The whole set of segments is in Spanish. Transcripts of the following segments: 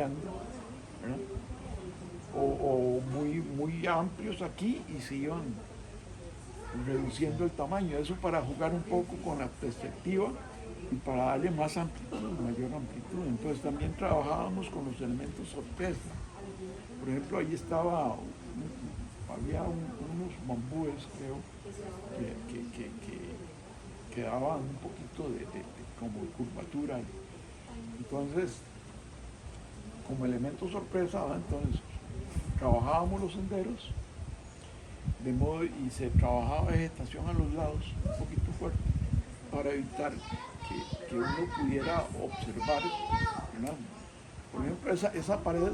¿verdad? O muy amplios aquí y se iban reduciendo el tamaño. Eso para jugar un poco con la perspectiva y para darle más amplitud, mayor amplitud. Entonces también trabajábamos con los elementos sorpresa. Por ejemplo, ahí había unos bambúes, creo, que daban un poquito de como curvatura. Entonces, como elemento sorpresa, ¿verdad? Entonces trabajábamos los senderos de modo y se trabajaba vegetación a los lados un poquito fuerte para evitar que uno pudiera observar, ¿verdad? Por ejemplo, esa pared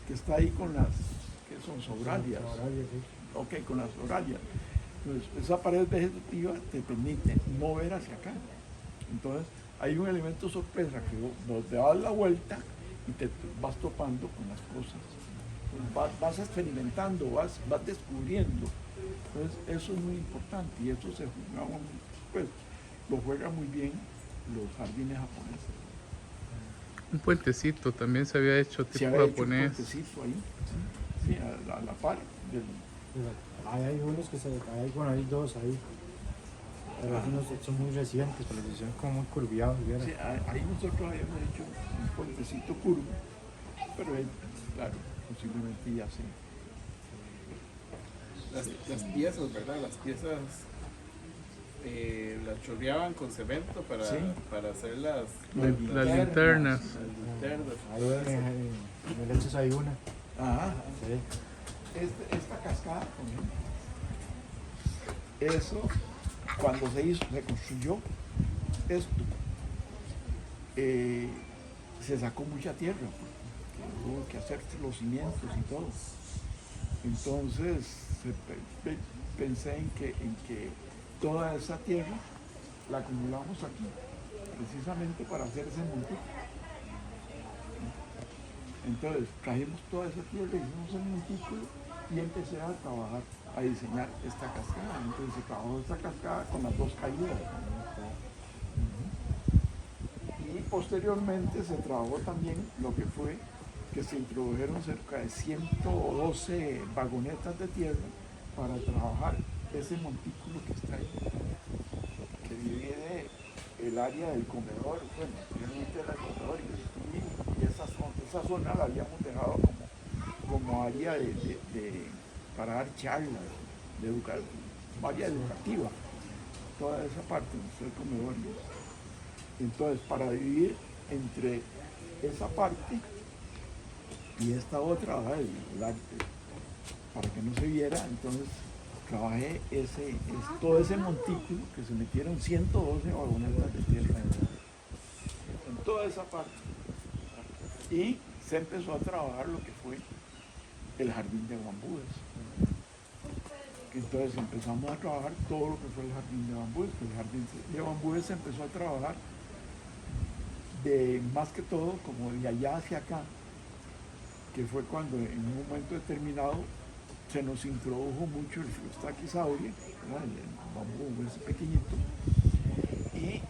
que está ahí con las, que son sobralias, ok, con las sobralias. Entonces, esa pared vegetativa te permite no ver hacia acá. Entonces, hay un elemento sorpresa que vos te das la vuelta y te vas topando con las cosas. Vas experimentando, vas descubriendo. Entonces, eso es muy importante y eso se jugaba, pues, lo juega muy bien los jardines japoneses. Un puentecito también se había hecho tipo Se había hecho un japonés. puentecito ahí, sí, a la par del... Hay unos que hay dos ahí, pero algunos son muy recientes, pero los hicieron como muy curviados. Sí, ahí nosotros habíamos hecho un puentecito curvo, pero él, claro, posiblemente ya sí. Las piezas, ¿verdad? Las piezas las chorreaban con cemento para, Sí. para hacer las Las linternas. linternas. Ahí en el Hechos hay una. Ajá. Sí. Esta cascada, por ejemplo, eso, cuando se construyó esto, se sacó mucha tierra, porque hubo que hacer los cimientos y todo. Entonces pensé en que toda esa tierra la acumulamos aquí, precisamente para hacer ese montículo. Entonces trajimos toda esa tierra, hicimos el montículo y empecé a trabajar, a diseñar esta cascada. Entonces se trabajó esta cascada con las dos caídas. Y posteriormente se trabajó también lo que fue que se introdujeron cerca de 112 vagonetas de tierra para trabajar ese montículo que está ahí, que divide el área del comedor, bueno, realmente era el comedor y esa zona la habíamos dejado como área para dar charlas, área educativa, toda esa parte donde el comedor. Entonces, para dividir entre esa parte y esta otra, el arte, para que no se viera, entonces trabajé todo ese montículo que se metieron 112 vagonetas de tierra en toda esa parte. Y se empezó a trabajar lo que fue el jardín de bambúes. Entonces empezamos a trabajar todo lo que fue el jardín de bambúes. El jardín de bambúes se empezó a trabajar más que todo como de allá hacia acá, que fue cuando en un momento determinado se nos introdujo mucho el Philostachys aurea, el bambú ese pequeñito, y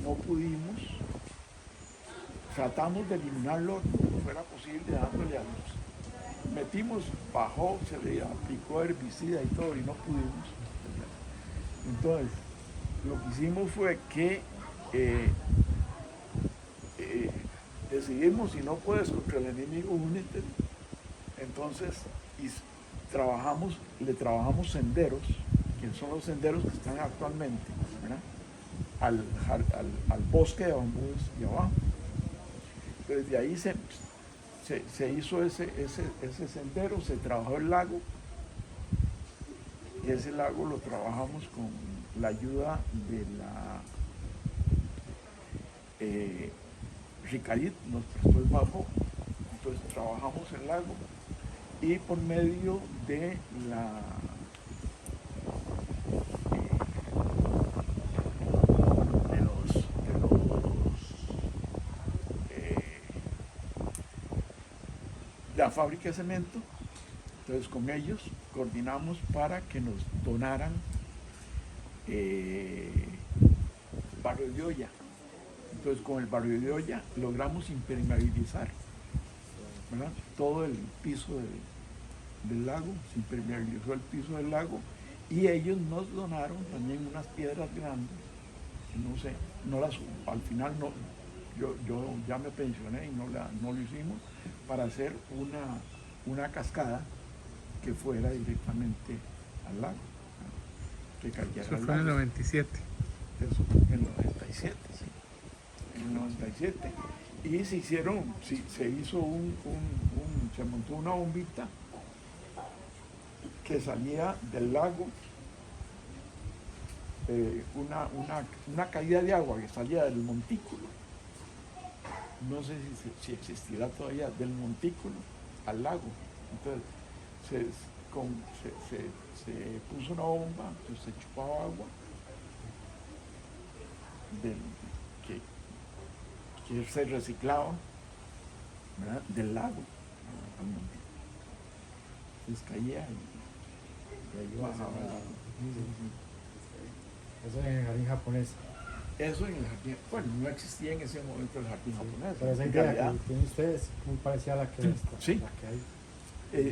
no pudimos, tratamos de eliminarlo como fuera posible dándole a luz. Metimos, bajó, se le aplicó herbicida y todo y no pudimos. Entonces, lo que hicimos fue que decidimos, si no puedes contra el enemigo, únete. Entonces, le trabajamos senderos, que son los senderos que están actualmente, ¿verdad? Al bosque de bambúes de abajo. Entonces, de ahí se hizo ese sendero, se trabajó el lago, y ese lago lo trabajamos con la ayuda de la Ricarit, nos prestó el bajo, entonces trabajamos el lago y por medio de la fábrica de cemento, entonces con ellos coordinamos para que nos donaran barro de olla. Entonces con el barrio de olla logramos impermeabilizar ¿verdad? Todo el piso del lago, se impermeabilizó el piso del lago y ellos nos donaron también unas piedras grandes, que no sé, al final no, yo ya me pensioné y no lo hicimos, para hacer una cascada que fuera directamente al lago, ¿no? Que cayera Eso al fue en el lago. 97. Eso en el 97, sí. En el 97. Y se hizo se montó una bombita que salía del lago, una caída de agua que salía del montículo. No sé si existirá todavía, del montículo al lago. Entonces se puso una bomba, entonces se chupaba agua que se reciclaba, ¿verdad? Del lago al montículo. Entonces caía y ahí bajaba el agua. Eso en el jardín japonés. Eso en el jardín, bueno, no existía en ese momento el jardín japonés. Pero esa En idea realidad, que tienen ustedes es muy parecida a la que, Sí. la que hay.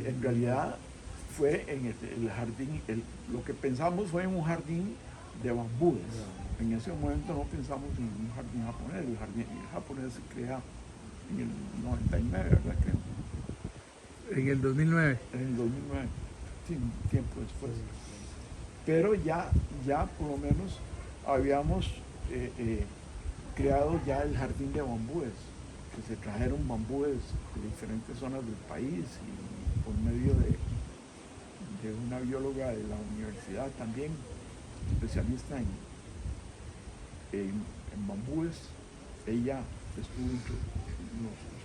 en realidad fue en el jardín, lo que pensamos fue en un jardín de bambúes. En ese momento no pensamos en un jardín japonés. El jardín japonés se crea en el 99, ¿verdad? Creo. En el 2009. En el 2009, sí, un tiempo después. Pero ya por lo menos habíamos creado ya el jardín de bambúes, que se trajeron bambúes de diferentes zonas del país y por medio de una bióloga de la universidad también, especialista en bambúes. Ella nos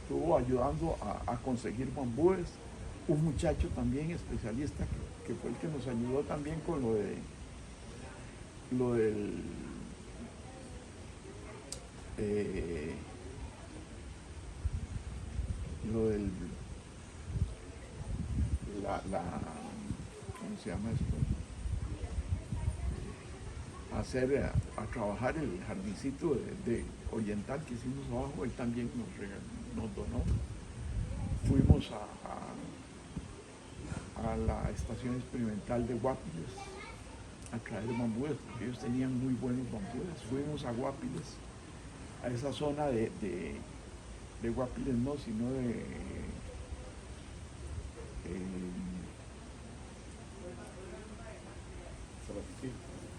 estuvo ayudando a conseguir bambúes. Un muchacho también especialista que fue el que nos ayudó también con lo del ¿cómo se llama esto? A trabajar el jardincito de oriental que hicimos abajo. Él también nos donó. Fuimos a la estación experimental de Guapiles a traer bambúes, porque ellos tenían muy buenos bambúes. Fuimos a Guapiles, a esa zona de Guapiles, no, sino de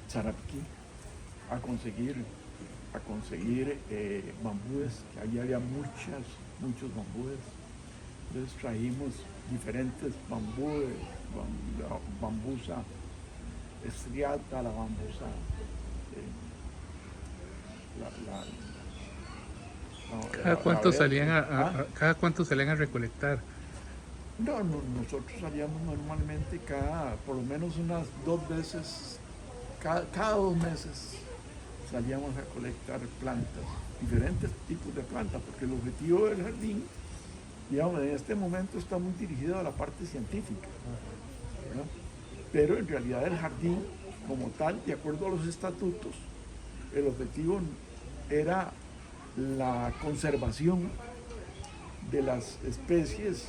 Sarapiquí, a conseguir bambúes, que allí había muchos bambúes. Entonces trajimos diferentes bambúes, la bambusa estriata, la bambusa, ¿Cada cuánto salían a recolectar? No, nosotros salíamos normalmente por lo menos unas 2 veces, cada 2 meses salíamos a colectar plantas, diferentes tipos de plantas, porque el objetivo del jardín, digamos, en este momento está muy dirigido a la parte científica, ¿verdad? Pero en realidad el jardín como tal, de acuerdo a los estatutos, el objetivo era la conservación de las especies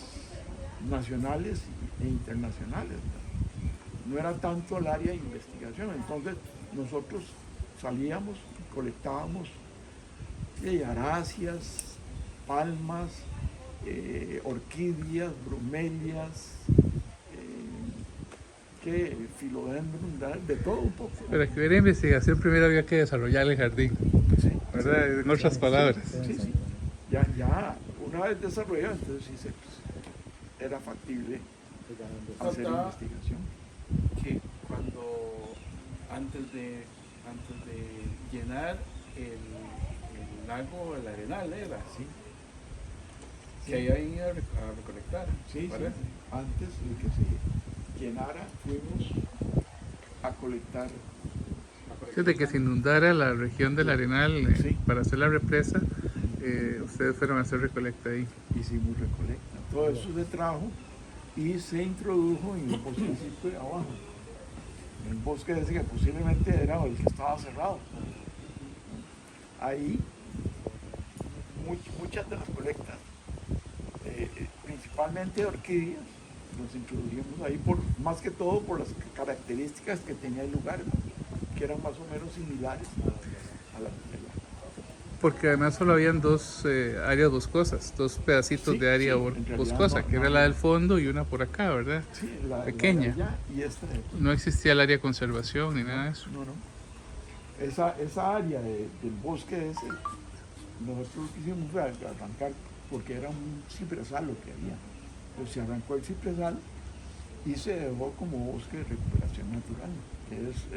nacionales e internacionales, ¿verdad? No era tanto el área de investigación. Entonces nosotros salíamos y colectábamos aráceas, palmas, orquídeas, bromelias, filodendron, de todo un poco. Para que hubiera investigación primero había que desarrollar el jardín, Sí, ¿verdad? En otras palabras. sí. Ya una vez desarrollado, entonces sí era factible hacer Faltaba investigación. que antes de llenar el lago, el Arenal era, Sí, que ahí iban a recolectar, sí. parece. Antes de que se llenara, fuimos a colectar. Antes de que se inundara la región del Arenal Sí. para hacer la represa, ustedes fueron a hacer recolecta ahí. Hicimos recolecta. Todo eso se trajo y se introdujo en el bosquecito de abajo. El bosque ese que posiblemente era el que estaba cerrado. Ahí muchas de las colectas, principalmente orquídeas, los introdujimos ahí más que todo por las características que tenía el lugar, ¿no? Que eran más o menos similares a la Porque además solo habían dos áreas boscosas, dos pedacitos Sí, de área sí, en realidad boscosa, no- que era no- la del fondo y una por acá, ¿verdad? sí, la Pequeña. de allá y esta de aquí. No existía el área de conservación ni nada de eso. No, no. Esa área del bosque ese, nosotros lo que hicimos fue arrancar, porque era un cipresal lo que había. Entonces se arrancó el cipresal y se dejó como bosque de recuperación natural, que es